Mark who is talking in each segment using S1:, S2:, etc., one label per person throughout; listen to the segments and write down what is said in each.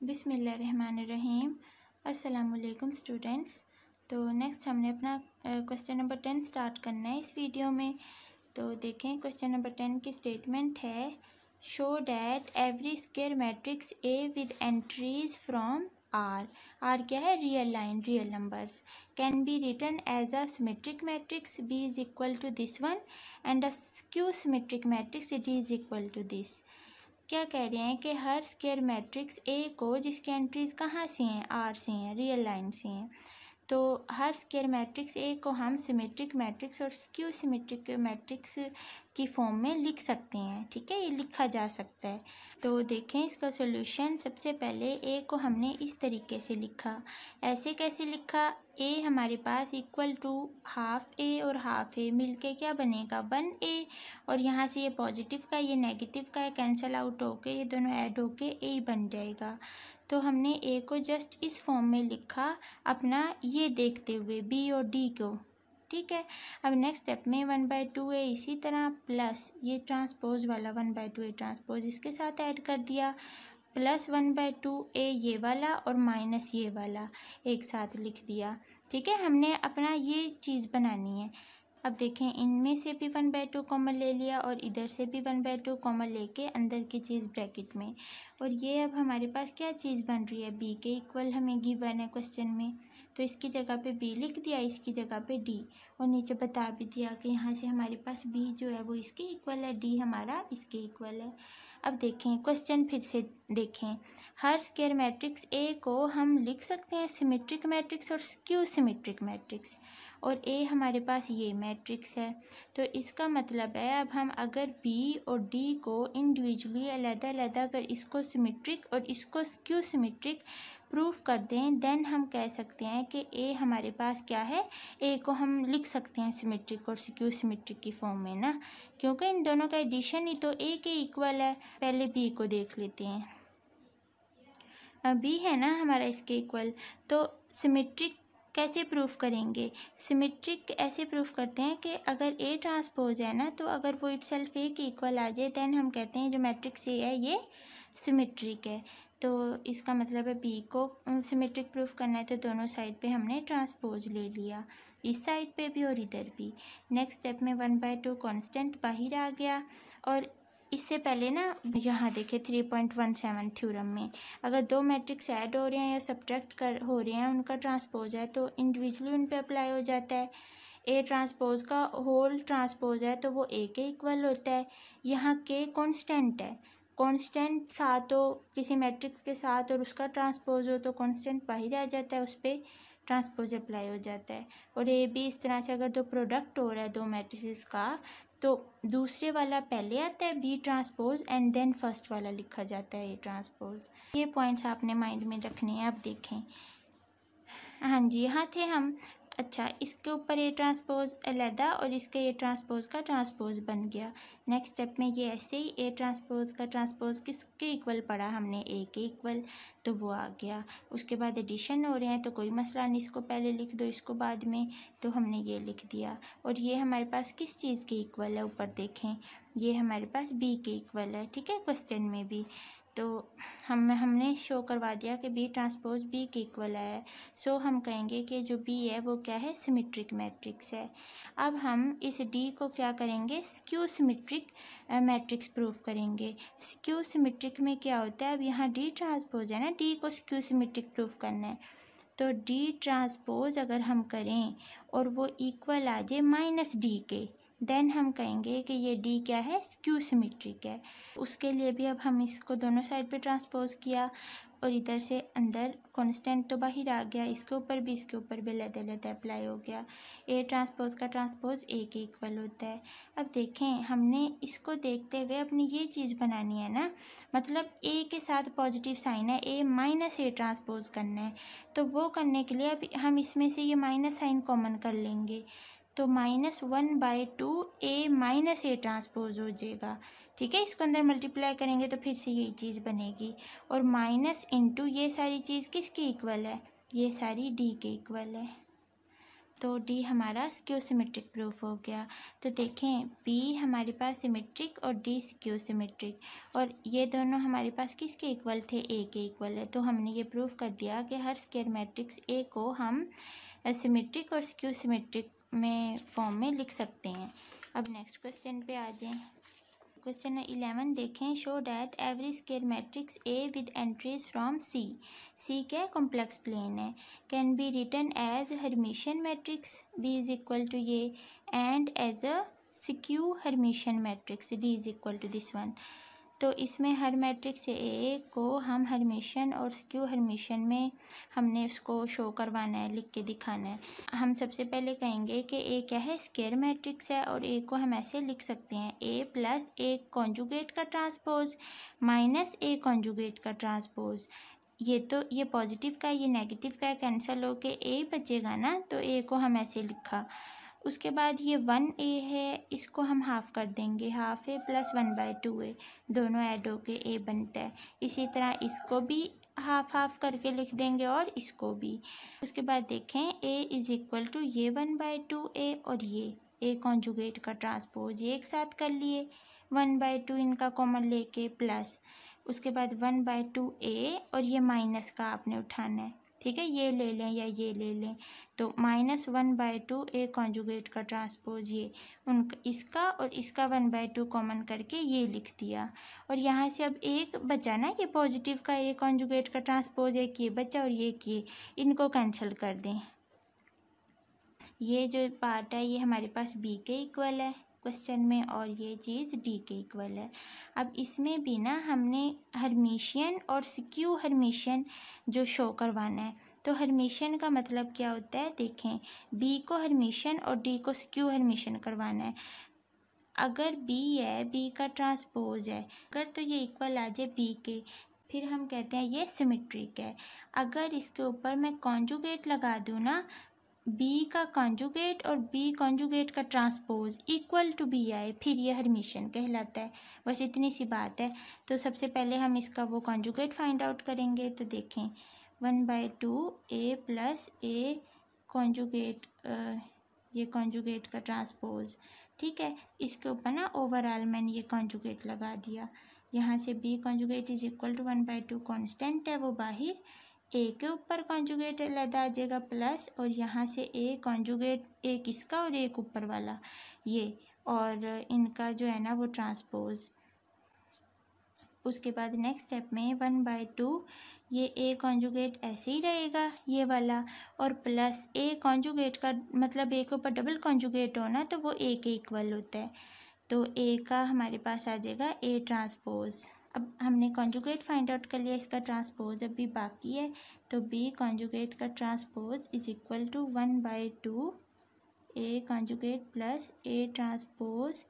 S1: बिस्मिल्लाहिर्रहमानिर्रहीम। अस्सलामुअलैकुम स्टूडेंट्स। तो नेक्स्ट हमने अपना क्वेश्चन नंबर 10 स्टार्ट करना है इस वीडियो में। तो देखें, क्वेश्चन नंबर 10 की स्टेटमेंट है, show that every square matrix A with entries from R. R क्या है? Real line, real numbers. Can be written as a symmetric matrix B is equal to this one and a skew symmetric matrix it is equal to this. क्या कह रहे हैं कि हर square matrix ए को, जिसकी entries कहाँ से हैं? आर से हैं, रियल लाइन से हैं। तो हर स्क्वायर मैट्रिक्स ए को हम सिमेट्रिक मैट्रिक्स और स्क्यू सिमेट्रिक मैट्रिक्स की फॉर्म में लिख सकते हैं। ठीक है, ये लिखा जा सकता है। तो देखें इसका सॉल्यूशन। सबसे पहले ए को हमने इस तरीके से लिखा। ऐसे कैसे लिखा? ए हमारे पास इक्वल टू हाफ ए और हाफ ए मिलके क्या बनेगा? 1a। और यहाँ से ये पॉजिटिव का ये नेगेटिव का है, कैंसिल आउट होके ये दोनों ऐड होके ए बन जाएगा। तो हमने ए को जस्ट इस फॉर्म में लिखा अपना ये देखते हुए बी और डी को। ठीक है, अब नेक्स्ट स्टेप में 1/2 ए इसी तरह प्लस ये ट्रांसपोज वाला 1/2 ए ट्रांसपोज इसके साथ ऐड कर दिया, प्लस 1/2 ए ये वाला और माइनस ये वाला एक साथ लिख दिया। ठीक है, हमने अपना ये चीज़ बनानी है। अब देखें, इनमें से भी 1/2 कॉमन ले लिया और इधर से भी 1/2 कॉमन लेके अंदर की चीज़ ब्रैकेट में, और ये अब हमारे पास क्या चीज़ बन रही है? बी के इक्वल हमें गिवन है क्वेश्चन में, तो इसकी जगह पे बी लिख दिया, इसकी जगह पे डी, और नीचे बता भी दिया कि यहाँ से हमारे पास बी जो है वो इसके इक्वल है, डी हमारा इसके इक्वल है। अब देखें क्वेश्चन फिर से देखें, हर स्क्वायर मैट्रिक्स ए को हम लिख सकते हैं सिमेट्रिक मैट्रिक्स और स्क्यू सिमेट्रिक मैट्रिक्स, और ए हमारे पास ये मैट्रिक्स है। तो इसका मतलब है अब हम अगर बी और डी को इंडिविजुअली अलग-अलग अगर इसको सिमेट्रिक और इसको स्क्यू सिमेट्रिक प्रूफ कर दें, देन हम कह सकते हैं कि ए हमारे पास क्या है? ए को हम लिख सकते हैं सिमेट्रिक और स्क्यू सिमेट्रिक की फॉर्म में ना, क्योंकि इन दोनों का एडिशन ही तो ए के इक्वल है। पहले बी को देख लेते हैं, बी है ना हमारा इसके इक्वल। तो सिमेट्रिक कैसे प्रूफ करेंगे? सिमेट्रिक ऐसे प्रूफ करते हैं कि अगर ए ट्रांसपोज है ना, तो अगर वो इटसेल्फ ए के इक्वल आ जाए, देन हम कहते हैं जो मैट्रिक्स ए है ये सिमेट्रिक है। तो इसका मतलब है बी को सिमेट्रिक प्रूफ करना है, तो दोनों साइड पे हमने ट्रांसपोज ले लिया, इस साइड पे भी और इधर भी। नेक्स्ट स्टेप में 1/2 कांस्टेंट बाहर आ गया, और इससे पहले ना यहाँ देखें 3.17 थ्योरम में अगर दो मैट्रिक्स ऐड हो रहे हैं या सब्ट्रैक्ट हो रहे हैं, उनका ट्रांसपोज है तो इंडिविजुअली उन पे अप्लाई हो जाता है। ए ट्रांसपोज का होल ट्रांसपोज है तो वो ए के इक्वल होता है। यहाँ के कांस्टेंट है, कांस्टेंट साथ हो किसी मैट्रिक्स के साथ और उसका ट्रांसपोज हो तो कांस्टेंट बाहर आ जाता है, उस पर ट्रांसपोज अप्लाई हो जाता है। और ए भी इस तरह से अगर दो प्रोडक्ट हो रहा है दो मैट्रिसेस का, तो दूसरे वाला पहले आता है B transpose and then first वाला लिखा जाता है ए ट्रांसपोज। ये पॉइंट्स आपने माइंड में रखने हैं। अब देखें, हाँ जी, यहाँ थे हम। अच्छा, इसके ऊपर ए ट्रांसपोज अलहदा और इसके ए ट्रांसपोज का ट्रांसपोज बन गया। नेक्स्ट स्टेप में ये ऐसे ही ए ट्रांसपोज का ट्रांसपोज किसके इक्वल पड़ा? हमने ए के इक्वल, तो वो आ गया। उसके बाद एडिशन हो रहे हैं तो कोई मसला नहीं, इसको पहले लिख दो इसको बाद में, तो हमने ये लिख दिया। और ये हमारे पास किस चीज़ के इक्वल है? ऊपर देखें, ये हमारे पास बी के इक्वल है। ठीक है, क्वेश्चन में भी तो हमने शो करवा दिया कि बी ट्रांसपोज बी के इक्वल है। सो हम कहेंगे कि जो बी है वो क्या है? सिमेट्रिक मैट्रिक्स है। अब हम इस डी को क्या करेंगे? स्क्यू सिमेट्रिक मैट्रिक्स प्रूफ करेंगे। स्क्यू सिमेट्रिक में क्या होता है? अब यहाँ डी ट्रांसपोज है ना, डी को स्क्यू सिमेट्रिक प्रूफ करना है, तो डी ट्रांसपोज अगर हम करें और वो इक्वल आ जाए माइनस डी के, देन हम कहेंगे कि ये डी क्या है? स्क्यू सिमेट्रिक है। उसके लिए भी अब हम इसको दोनों साइड पे ट्रांसपोज किया और इधर से अंदर कांस्टेंट तो बाहर आ गया, इसके ऊपर भी इसके ऊपर भी अलग-अलग अप्लाई हो गया। ए ट्रांसपोज का ट्रांसपोज ए के इक्वल होता है। अब देखें, हमने इसको देखते हुए अपनी ये चीज़ बनानी है ना, मतलब ए के साथ पॉजिटिव साइन है, ए माइनस ए ट्रांसपोज करना है, तो वो करने के लिए अब हम इसमें से ये माइनस साइन कॉमन कर लेंगे, तो -1/2 ए माइनस ए ट्रांसपोज हो जाएगा। ठीक है, इसको अंदर मल्टीप्लाई करेंगे तो फिर से यही चीज़ बनेगी, और माइनस इंटू ये सारी चीज़ किसके इक्वल है? ये सारी डी के इक्वल है। तो डी हमारा स्क्यू सिमेट्रिक प्रूफ हो गया। तो देखें बी हमारे पास सिमेट्रिक और डी स्क्यू सिमेट्रिक, और ये दोनों हमारे पास किसके इक्वल थे, ए के इक्वल है। तो हमने ये प्रूफ कर दिया कि हर स्क्वायर मैट्रिक्स ए को हम सिमेट्रिक और स्क्यू सिमेट्रिक में फॉर्म में लिख सकते हैं। अब नेक्स्ट क्वेश्चन पे आ जाएं। क्वेश्चन 11 देखें, show that every square matrix A with entries from C. C क्या है, कॉम्प्लेक्स प्लेन है, can be written as Hermitian matrix B is equal to ये, and as a skew Hermitian matrix D is equal to this one. तो इसमें हर matrix A को हम Hermitian और skew Hermitian में हमने उसको शो करवाना है, लिख के दिखाना है। हम सबसे पहले कहेंगे कि ए क्या है, स्क्वायर मैट्रिक्स है, और ए को हम ऐसे लिख सकते हैं ए प्लस ए कॉन्जुगेट का ट्रांसपोज माइनस ए कॉन्जुगेट का ट्रांसपोज। ये पॉजिटिव का है, ये नेगेटिव का है, कैंसिल होके ए बचेगा ना, तो ए को हम ऐसे लिखा। उसके बाद ये 1a है, इसको हम हाफ़ कर देंगे, हाफ ए प्लस 1/2 ए, दोनों ऐड होके a बनता है। इसी तरह इसको भी हाफ हाफ करके लिख देंगे और इसको भी। उसके बाद देखें a इज़ इक्वल टू ये 1/2a और ये a कॉन्जुगेट का ट्रांसपोज, ये एक साथ कर लिए 1/2 इनका कॉमन लेके, प्लस उसके बाद 1/2a और ये माइनस का आपने उठाना है, ठीक है, ये ले लें या ये ले लें, तो -1/2 ए कॉन्जुगेट का ट्रांसपोज ये इसका और इसका 1/2 कॉमन करके ये लिख दिया। और यहाँ से अब एक बचा ना, ये पॉजिटिव का ए कॉन्जुगेट का ट्रांसपोज, एक ये बचा और ये इनको कैंसिल कर दें। ये जो पार्ट है ये हमारे पास बी के इक्वल है क्वेश्चन में, और ये चीज़ डी के इक्वल है। अब इसमें भी ना हमने हर्मिशियन और स्क्यू हर्मिशियन जो शो करवाना है। तो हर्मिशियन का मतलब क्या होता है, देखें बी को हर्मिशियन और डी को स्क्यू हर्मिशियन करवाना है। अगर बी है, बी का ट्रांसपोज है, अगर तो ये इक्वल आ जाए बी के, फिर हम कहते हैं ये सिमेट्रिक है। अगर इसके ऊपर मैं कॉन्जुगेट लगा दूँ ना, बी का कॉन्जुगेट और बी कॉन्जुगेट का ट्रांसपोज इक्वल टू बी आए, फिर ये हर्मिशियन कहलाता है। बस इतनी सी बात है। तो सबसे पहले हम इसका वो कॉन्जुगेट फाइंड आउट करेंगे। तो देखें 1/2 ए प्लस ए कॉन्जुगेट, ये कॉन्जुगेट का ट्रांसपोज, ठीक है। इसके ऊपर ना ओवरऑल मैंने ये कॉन्जुगेट लगा दिया। यहाँ से B conjugate is equal to 1/2 constant है, वो बाहर ए के ऊपर कॉन्जुगेट लगा आ जाएगा प्लस, और यहाँ से ए कॉन्जुगेट एक इसका और एक ऊपर वाला ये, और इनका जो है ना वो ट्रांसपोज। उसके बाद नेक्स्ट स्टेप में 1/2 ये ए कॉन्जुगेट ऐसे ही रहेगा ये वाला, और प्लस ए कॉन्जुगेट का मतलब ए के ऊपर डबल कॉन्जुगेट हो ना, तो वो ए के इक्वल होता है। तो ए का हमारे पास आ जाएगा ए ट्रांसपोज। अब हमने कॉन्जुगेट फाइंड आउट कर लिया, इसका ट्रांसपोज अभी बाकी है। तो बी कॉन्जुगेट का transpose is equal to 1/2 A conjugate plus A transpose,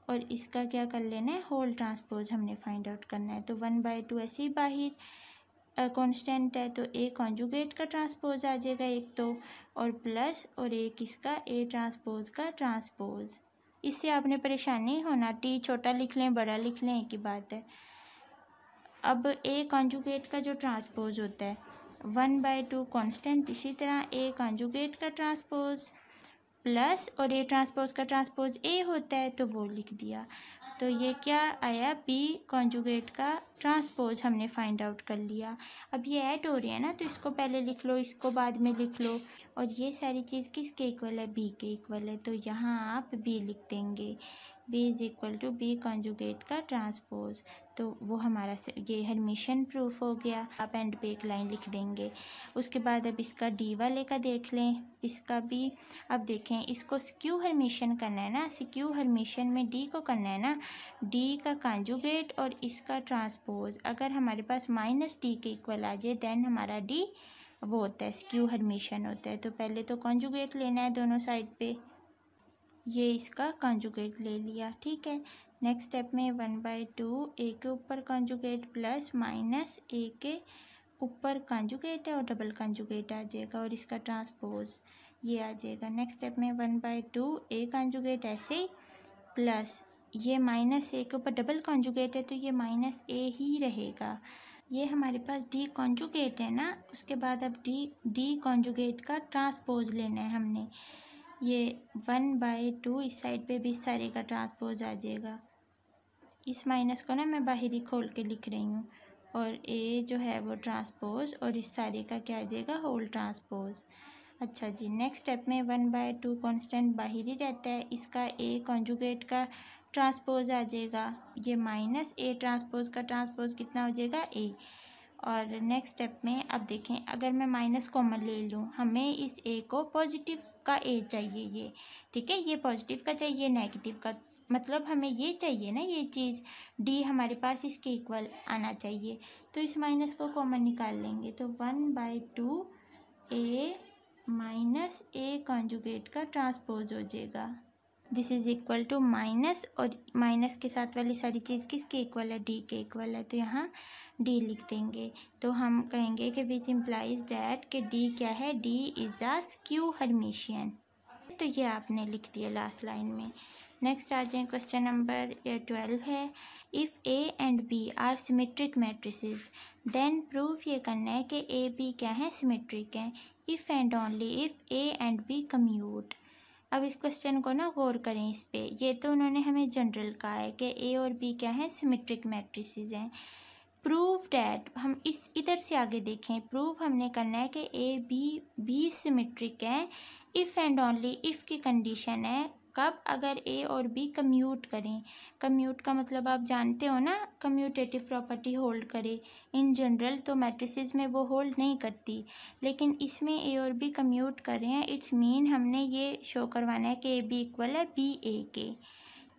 S1: और इसका क्या कर लेना है, होल ट्रांसपोज हमने फाइंड आउट करना है। तो 1/2 ऐसे ही बाहर कांस्टेंट है, तो ए कॉन्जुगेट का ट्रांसपोज आ जाएगा एक तो, और प्लस और एक इसका ए ट्रांसपोज का ट्रांसपोज। इससे आपने परेशान नहीं होना, टी छोटा लिख लें बड़ा लिख लें एक ही बात है। अब ए कॉन्जुगेट का जो ट्रांसपोज होता है 1/2 कांस्टेंट, इसी तरह ए कॉन्जुगेट का ट्रांसपोज प्लस और ए ट्रांसपोज का ट्रांसपोज ए होता है, तो वो लिख दिया। तो ये क्या आया, बी कॉन्जुगेट का ट्रांसपोज हमने फाइंड आउट कर लिया। अब ये ऐड हो रही है ना, तो इसको पहले लिख लो, इसको बाद में लिख लो, और ये सारी चीज़ किसके इक्वल है, बी के इक्वल है। तो यहाँ आप बी लिख देंगे, B is equal to B conjugate का ट्रांसपोज। तो वो हमारा ये हर्मिशियन प्रूफ हो गया। आप एंड पे एक लाइन लिख देंगे। उसके बाद अब इसका डी वाले का देख लें, इसका भी अब देखें, इसको स्क्यू हर्मिशियन करना है ना, स्क्यू हर्मिशियन में डी को करना है ना, डी का कॉन्जुगेट और इसका ट्रांसपोज अगर हमारे पास -d के इक्वल आ जाए, देन हमारा डी वो होता है स्क्यू हर्मिशियन होता है। तो पहले तो कॉन्जुगेट लेना है दोनों साइड पे, ये इसका कॉन्जुगेट ले लिया, ठीक है। नेक्स्ट स्टेप में 1/2 ए के ऊपर कॉन्जुगेट प्लस माइनस ए के ऊपर कॉन्जुगेट है और डबल कॉन्जुगेट आ जाएगा, और इसका ट्रांसपोज ये आ जाएगा। नेक्स्ट स्टेप में 1/2 ए कॉन्जुगेट ऐसे प्लस ये माइनस ए के ऊपर डबल कॉन्जुगेट है, तो ये -a ही रहेगा। ये हमारे पास डी कॉन्जुगेट है ना, उसके बाद अब डी कॉन्जुगेट का ट्रांसपोज लेना है हमने। ये 1/2 इस साइड पे भी इस सारे का ट्रांसपोज आ जाएगा। इस माइनस को ना मैं बाहरी खोल के लिख रही हूँ, और ए जो है वो ट्रांसपोज, और इस सारे का क्या आ जाएगा, होल ट्रांसपोज। अच्छा जी, नेक्स्ट स्टेप में 1/2 कांस्टेंट बाहरी रहता है, इसका ए कॉन्जुगेट का ट्रांसपोज आ जाएगा। ये माइनस ए ट्रांसपोज का ट्रांसपोज कितना हो जाएगा, ए। और नेक्स्ट स्टेप में अब देखें, अगर मैं माइनस कॉमन ले लूँ, हमें इस ए को पॉजिटिव का ए चाहिए ये, ठीक है, ये पॉजिटिव का चाहिए, नेगेटिव का, मतलब हमें ये चाहिए ना, ये चीज़ डी हमारे पास इसके इक्वल आना चाहिए। तो इस माइनस को कॉमन निकाल लेंगे, तो 1/2 ए माइनस ए कॉन्जुगेट का ट्रांसपोज हो जाएगा। This is equal to minus, और माइनस के साथ वाली सारी चीज़ किसके इक्वल है, डी के इक्वल है, तो यहाँ डी लिख देंगे। तो हम कहेंगे कि विच इम्प्लाइज डैट कि डी क्या है, D is a skew Hermitian. तो ये आपने लिख दिया लास्ट लाइन में। नेक्स्ट आ जाए, क्वेश्चन नंबर 12 है, if A and B are symmetric matrices then proof ये करना है कि ए बी क्या है, सिमेट्रिक हैं। If and only if A and B commute. अब इस क्वेश्चन को ना गौर करें इस पे, ये तो उन्होंने हमें जनरल कहा है कि ए और बी क्या है, सिमेट्रिक मैट्रिसेस हैं। प्रूव डैट, हम इस इधर से आगे देखें, प्रूव हमने करना है कि ए बी सिमेट्रिक है। इफ़ एंड ओनली इफ़ की कंडीशन है कब, अगर ए और बी कम्यूट करें। कम्यूट का मतलब आप जानते हो ना, कम्यूटेटिव प्रॉपर्टी होल्ड करे। इन जनरल तो मैट्रिसेस में वो होल्ड नहीं करती, लेकिन इसमें ए और बी कम्यूट कर रहे हैं, इट्स मीन हमने ये शो करवाना है कि ए बी इक्वल है बी ए के।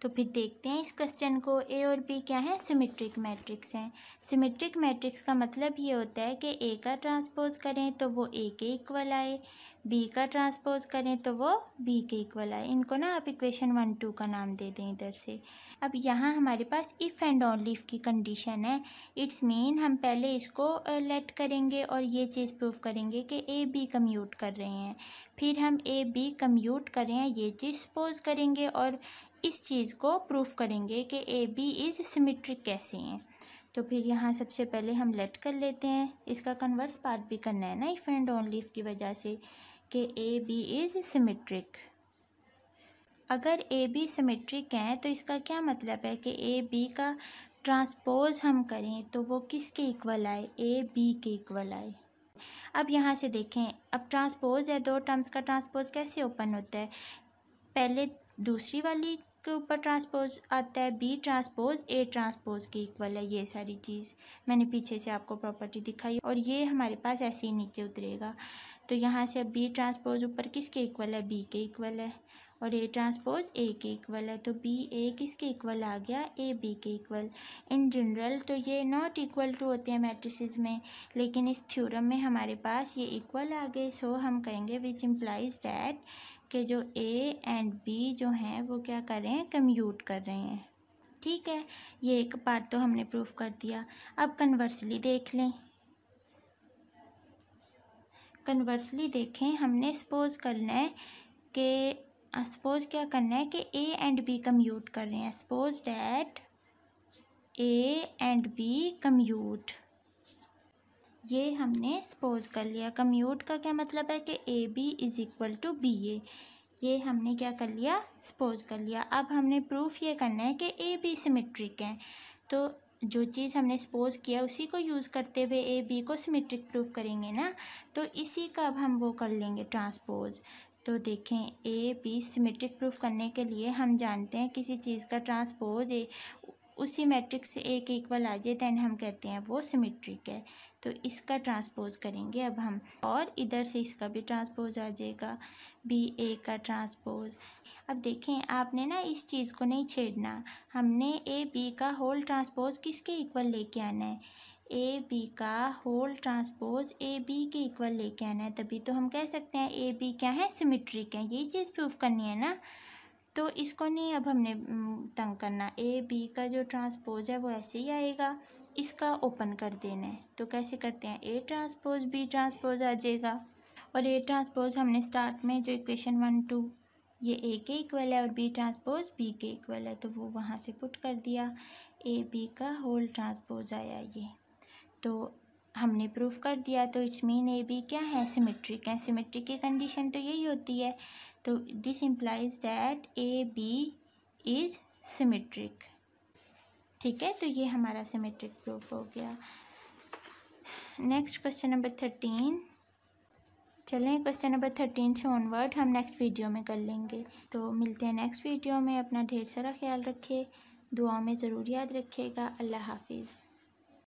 S1: तो फिर देखते हैं इस क्वेश्चन को, ए और बी क्या है, सिमेट्रिक मैट्रिक्स हैं। सिमेट्रिक मैट्रिक्स का मतलब ये होता है कि ए का ट्रांसपोज करें तो वो ए के इक्वल आए, बी का ट्रांसपोज करें तो वो बी के इक्वल आए। इनको ना आप इक्वेशन 1 2 का नाम दे दें इधर से। अब यहाँ हमारे पास इफ़ एंड ओनली इफ़ की कंडीशन है, इट्स मीन हम पहले इसको लेट करेंगे और ये चीज़ प्रूफ करेंगे कि ए बी कम्यूट कर रहे हैं, फिर हम ए बी कम्यूट कर रहे हैं ये चीज़ सपोज करेंगे, और इस चीज़ को प्रूफ करेंगे कि ए बी इज़ सिमेट्रिक कैसे हैं। तो फिर यहाँ सबसे पहले हम लेट कर लेते हैं, इसका कन्वर्स पार्ट भी करना है ना इफ़ एंड ओनली इफ़ की वजह से, कि ए बी इज़ सिमेट्रिक। अगर ए बी सिमेट्रिक हैं तो इसका क्या मतलब है कि ए बी का ट्रांसपोज हम करें तो वो किसके इक्वल आए, ए बी के इक्वल आए। अब यहाँ से देखें, अब ट्रांसपोज है, दो टर्म्स का ट्रांसपोज कैसे ओपन होता है, पहले दूसरी वाली के ऊपर ट्रांसपोज आता है, बी ट्रांसपोज ए ट्रांसपोज के इक्वल है। ये सारी चीज़ मैंने पीछे से आपको प्रॉपर्टी दिखाई, और ये हमारे पास ऐसे ही नीचे उतरेगा। तो यहाँ से अब बी ट्रांसपोज ऊपर किसके इक्वल है, बी के इक्वल है, और ए ट्रांसपोज ए के इक्वल है, तो बी ए किसके इक्वल आ गया, ए बी के इक्वल। इन जनरल तो ये नॉट इक्वल टू होते हैं मैट्रिसेस में, लेकिन इस थ्योरम में हमारे पास ये इक्वल आ गए। सो हम कहेंगे विच इम्प्लाइज डैट कि जो ए एंड बी जो हैं वो क्या कर रहे हैं, कम्यूट कर रहे हैं। ठीक है, ये एक पार्ट तो हमने प्रूफ कर दिया। अब कन्वर्सली देख लें, कन्वर्सली देखें, हमने सपोज करना है कि सपोज क्या करना है कि ए एंड बी कम्यूट कर रहे हैं। Suppose that A and B commute, ये हमने सपोज कर लिया। कम्यूट का क्या मतलब है कि A B is equal to B A, ये हमने क्या कर लिया, सपोज कर लिया। अब हमने प्रूफ ये करना है कि ए बी सिमेट्रिक हैं, तो जो चीज़ हमने सपोज किया उसी को यूज़ करते हुए ए बी को सिमेट्रिक प्रूफ करेंगे ना, तो इसी का अब हम वो कर लेंगे ट्रांसपोज। तो देखें, ए बी सिमेट्रिक प्रूफ करने के लिए हम जानते हैं किसी चीज़ का ट्रांसपोज उसी मैट्रिक्स से ए के इक्वल आ जाए दैन हम कहते हैं वो सिमेट्रिक है। तो इसका ट्रांसपोज करेंगे अब हम, और इधर से इसका भी ट्रांसपोज आ जाएगा, बी ए का ट्रांसपोज। अब देखें, आपने ना इस चीज़ को नहीं छेड़ना, हमने ए बी का होल ट्रांसपोज किसके इक्वल लेके आना है, ए बी का होल ट्रांसपोज ए बी के इक्वल लेके आना है, तभी तो हम कह सकते हैं ए बी क्या है, सिमेट्रिक है। यही चीज़ प्रूफ करनी है ना, तो इसको नहीं अब हमने तंग करना। ए बी का जो ट्रांसपोज है वो ऐसे ही आएगा, इसका ओपन कर देना है। तो कैसे करते हैं, ए ट्रांसपोज बी ट्रांसपोज आ जाएगा, और ए ट्रांसपोज हमने स्टार्ट में जो इक्वेशन 1 2 ये ए के इक्वल है और बी ट्रांसपोज बी के इक्वल है, तो वो वहाँ से पुट कर दिया, ए बी का होल ट्रांसपोज आया ये। तो हमने प्रूफ कर दिया, तो इट्स मीन ए बी क्या है, सिमेट्रिक है। सिमेट्रिक की कंडीशन तो यही होती है, तो this implies that A B is symmetric. ठीक है, तो ये हमारा सिमेट्रिक प्रूफ हो गया। Next question number 13। चलें, क्वेश्चन नंबर 13 से ऑनवर्ड हम नेक्स्ट वीडियो में कर लेंगे। तो मिलते हैं नेक्स्ट वीडियो में। अपना ढेर सारा ख्याल रखिए, दुआओं में ज़रूर याद रखिएगा। अल्लाह हाफिज़।